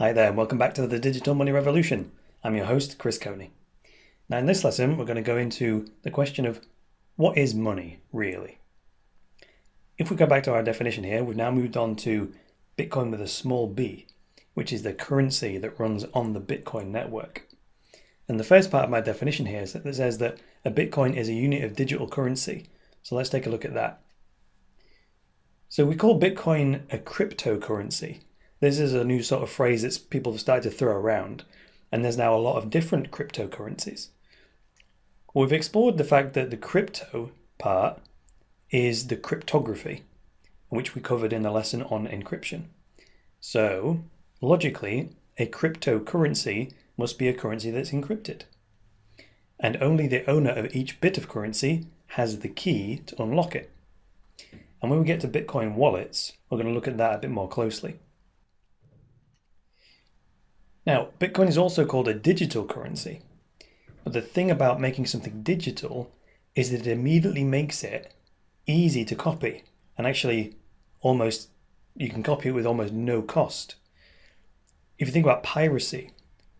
Hi there, and welcome back to the Digital Money Revolution. I'm your host, Chris Coney. Now in this lesson, we're going to go into the question of what is money, really? If we go back to our definition here, we've now moved on to Bitcoin with a small b, which is the currency that runs on the Bitcoin network. And the first part of my definition here says that a Bitcoin is a unit of digital currency. So let's take a look at that. So we call Bitcoin a cryptocurrency. This is a new sort of phrase that people have started to throw around, and there's now a lot of different cryptocurrencies. We've explored the fact that the crypto part is the cryptography, which we covered in the lesson on encryption. So, logically, a cryptocurrency must be a currency that's encrypted. And only the owner of each bit of currency has the key to unlock it. And when we get to Bitcoin wallets, we're going to look at that a bit more closely. Now, Bitcoin is also called a digital currency. But the thing about making something digital is that it immediately makes it easy to copy. And actually, you can copy it with almost no cost. If you think about piracy,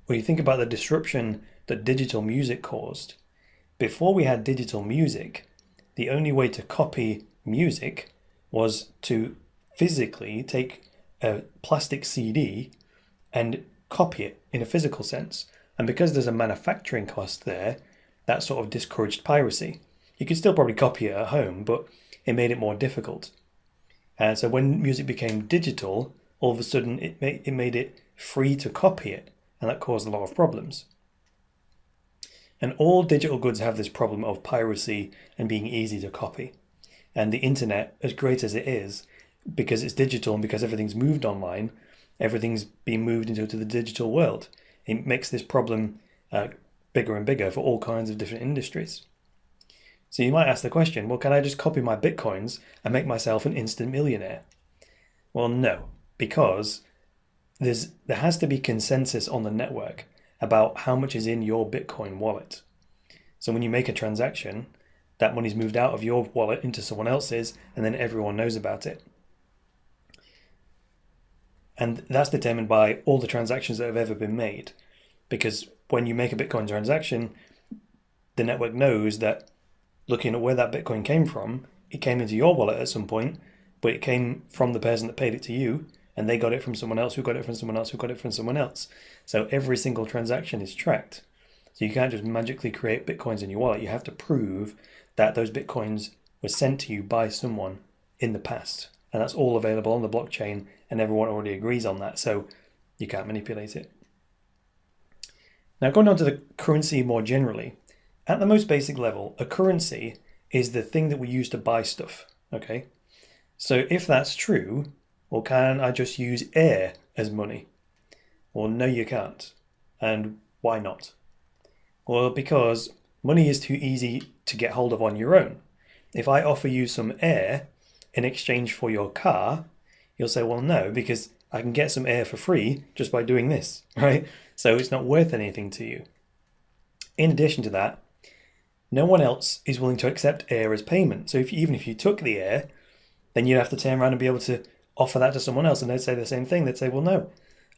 or you think about the disruption that digital music caused, before we had digital music, the only way to copy music was to physically take a plastic CD and copy it in a physical sense. And because there's a manufacturing cost there, that sort of discouraged piracy. You could still probably copy it at home, but it made it more difficult. And so when music became digital, all of a sudden it made it free to copy it, and that caused a lot of problems. And all digital goods have this problem of piracy and being easy to copy. And the internet, as great as it is, because it's digital and because everything's moved online, everything's being moved into the digital world. It makes this problem bigger and bigger for all kinds of different industries. So you might ask the question, well, can I just copy my Bitcoins and make myself an instant millionaire? Well, no, because there has to be consensus on the network about how much is in your Bitcoin wallet. So when you make a transaction, that money's moved out of your wallet into someone else's, and then everyone knows about it. And that's determined by all the transactions that have ever been made. Because when you make a Bitcoin transaction, the network knows that looking at where that Bitcoin came from, it came into your wallet at some point, but it came from the person that paid it to you, and they got it from someone else who got it from someone else who got it from someone else. So every single transaction is tracked. So you can't just magically create Bitcoins in your wallet. You have to prove that those Bitcoins were sent to you by someone in the past. And that's all available on the blockchain, and everyone already agrees on that, so you can't manipulate it. Now, going on to the currency more generally, at the most basic level, a currency is the thing that we use to buy stuff, okay? So if that's true, well, can I just use air as money? Well, no, you can't. And why not? Well, because money is too easy to get hold of on your own. If I offer you some air in exchange for your car, you'll say, well, no, because I can get some air for free just by doing this, right? So it's not worth anything to you. In addition to that, no one else is willing to accept air as payment. So even if you took the air, then you'd have to turn around and be able to offer that to someone else, and they'd say the same thing. They'd say, well, no,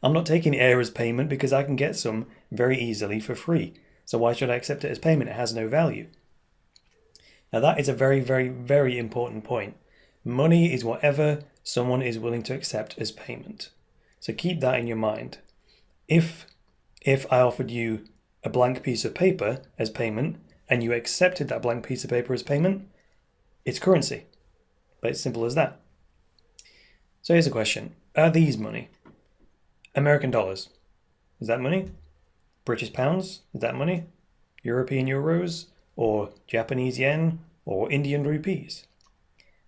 I'm not taking air as payment because I can get some very easily for free. So why should I accept it as payment? It has no value. Now that is a very, very, very important point. Money is whatever someone is willing to accept as payment. So keep that in your mind. If I offered you a blank piece of paper as payment and you accepted that blank piece of paper as payment, it's currency. But it's simple as that. So here's a question. Are these money? American dollars. Is that money? British pounds? Is that money? European euros? Or Japanese yen? Or Indian rupees?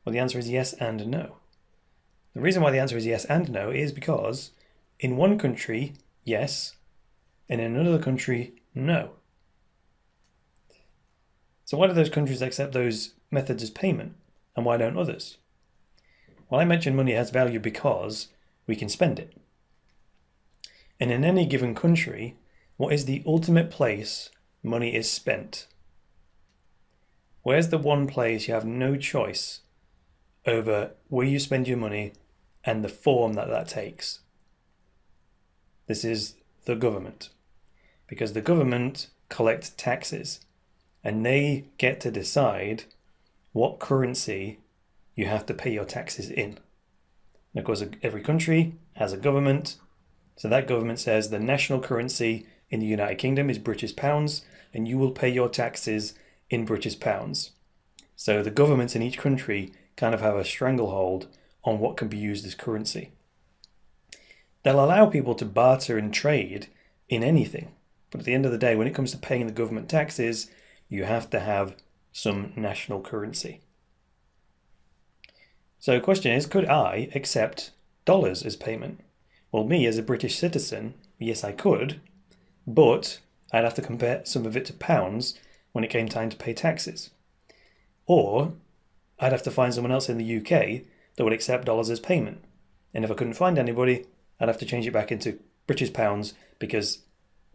Well, the answer is yes and no. The reason why the answer is yes and no is because in one country, yes, and in another country, no. So why do those countries accept those methods as payment, and why don't others? Well, I mentioned money has value because we can spend it. And in any given country, what is the ultimate place money is spent? Where's the one place you have no choice over where you spend your money and the form that takes? This is the government, because the government collects taxes and they get to decide what currency you have to pay your taxes in. And of course, every country has a government. So that government says the national currency in the United Kingdom is British pounds, and you will pay your taxes in British pounds. So the governments in each country kind of have a stranglehold on what can be used as currency. They'll allow people to barter and trade in anything. But at the end of the day, when it comes to paying the government taxes, you have to have some national currency. So the question is, could I accept dollars as payment? Well, me as a British citizen, yes, I could, but I'd have to convert some of it to pounds when it came time to pay taxes. Or I'd have to find someone else in the UK that would accept dollars as payment. And if I couldn't find anybody, I'd have to change it back into British pounds, because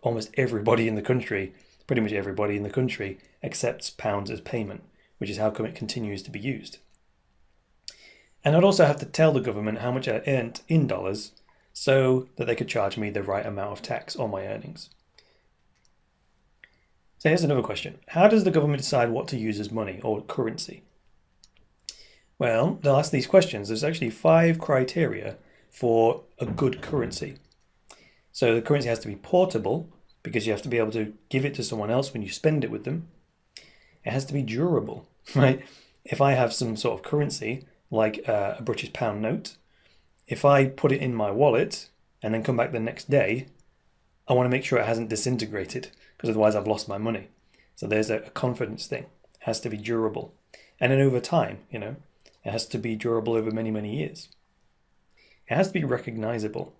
almost everybody in the country, pretty much everybody in the country, accepts pounds as payment, which is how come it continues to be used. And I'd also have to tell the government how much I earned in dollars so that they could charge me the right amount of tax on my earnings. So here's another question. How does the government decide what to use as money or currency? Well, they'll ask these questions. There's actually 5 criteria for a good currency. So the currency has to be portable, because you have to be able to give it to someone else when you spend it with them. It has to be durable, right? If I have some sort of currency, like a British pound note, if I put it in my wallet and then come back the next day, I want to make sure it hasn't disintegrated, because otherwise I've lost my money. So there's a confidence thing. It has to be durable. And then over time, it has to be durable over many, many years. It has to be recognizable.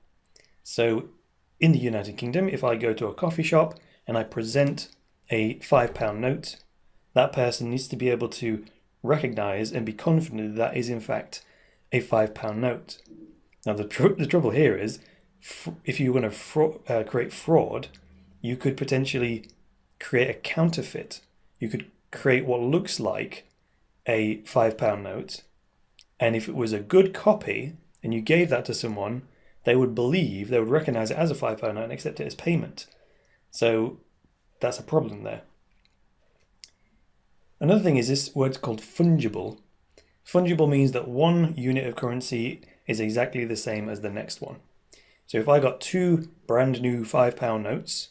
So in the United Kingdom, if I go to a coffee shop and I present a £5 note, that person needs to be able to recognize and be confident that is in fact a £5 note. Now the trouble here is, if you want to create fraud, you could potentially create a counterfeit. You could create what looks like a £5 note, and if it was a good copy and you gave that to someone, they would recognize it as a £5 note and accept it as payment. So that's a problem there. Another thing is this word's called fungible. Fungible means that one unit of currency is exactly the same as the next one. So if I got 2 brand new £5 notes,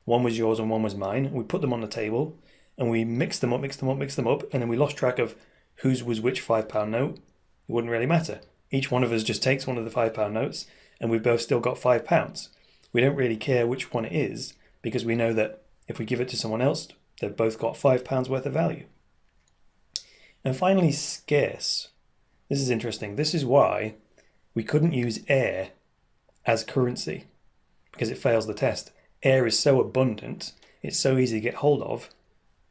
one was yours and one was mine, we put them on the table and we mixed them up, and then we lost track of whose was which £5 note, it wouldn't really matter. Each one of us just takes one of the £5 notes and we've both still got £5. We don't really care which one it is, because we know that if we give it to someone else, they've both got £5 worth of value. And finally, scarce. This is interesting. This is why we couldn't use air as currency, because it fails the test. Air is so abundant, it's so easy to get hold of,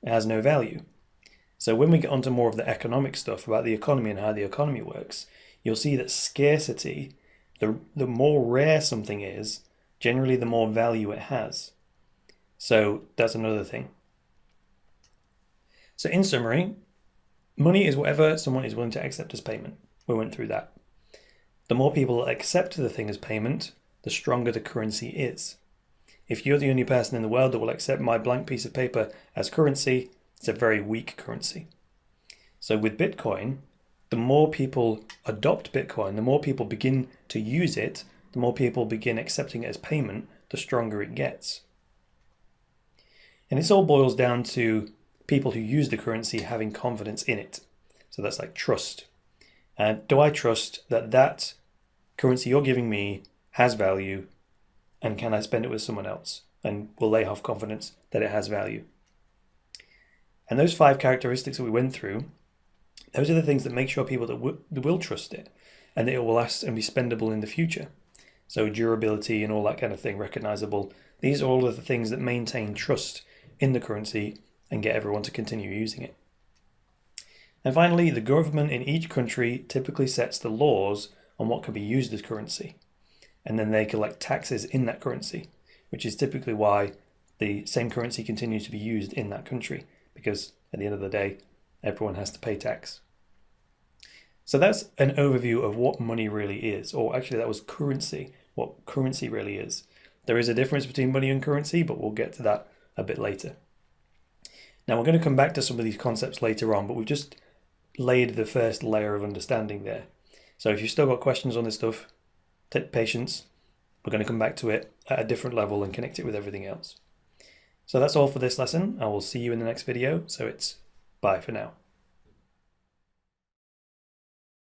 it has no value. So when we get onto more of the economic stuff about the economy and how the economy works, you'll see that scarcity, the more rare something is, generally the more value it has. So that's another thing. So in summary, money is whatever someone is willing to accept as payment. We went through that. The more people accept the thing as payment, the stronger the currency is. If you're the only person in the world that will accept my blank piece of paper as currency, it's a very weak currency. So with Bitcoin, the more people adopt Bitcoin, the more people begin to use it, the more people begin accepting it as payment, the stronger it gets. And this all boils down to people who use the currency having confidence in it. So that's like trust. And do I trust that that currency you're giving me has value, and can I spend it with someone else? And will they have confidence that it has value? And those 5 characteristics that we went through, those are the things that make sure people that will trust it, and that it will last and be spendable in the future. So durability and all that kind of thing, recognizable. These are all of the things that maintain trust in the currency and get everyone to continue using it. And finally, the government in each country typically sets the laws on what can be used as currency. And then they collect taxes in that currency, which is typically why the same currency continues to be used in that country, because at the end of the day, everyone has to pay tax. So that's an overview of what money really is, or actually that was currency, what currency really is. There is a difference between money and currency, but we'll get to that a bit later. Now we're going to come back to some of these concepts later on, but we've just laid the first layer of understanding there. So if you've still got questions on this stuff, take patience. We're going to come back to it at a different level and connect it with everything else. So that's all for this lesson. I will see you in the next video. So it's bye for now.